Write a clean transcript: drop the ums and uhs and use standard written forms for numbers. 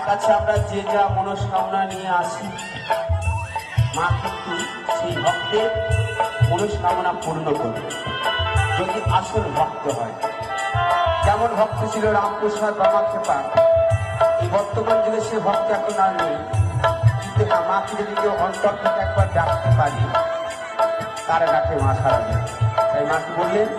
কাছে আমরা যে যা মনস্কামনা নিয়ে আসি, মা কিন্তু সেই ভক্তের মনস্কামনা পূর্ণ করবে যদি আসল ভক্ত হয়। যেমন ভক্ত ছিল রামপ্রসাদ বামাক্ষেপা, এই বর্তমান যুগে সে ভক্ত এখন আর নেই, কিন্তু না, মাকে যদি কেউ অন্তর থেকে একবার ডাকতে পারি তার ডাকে মা সারা যায়। তাই মাকে বললেন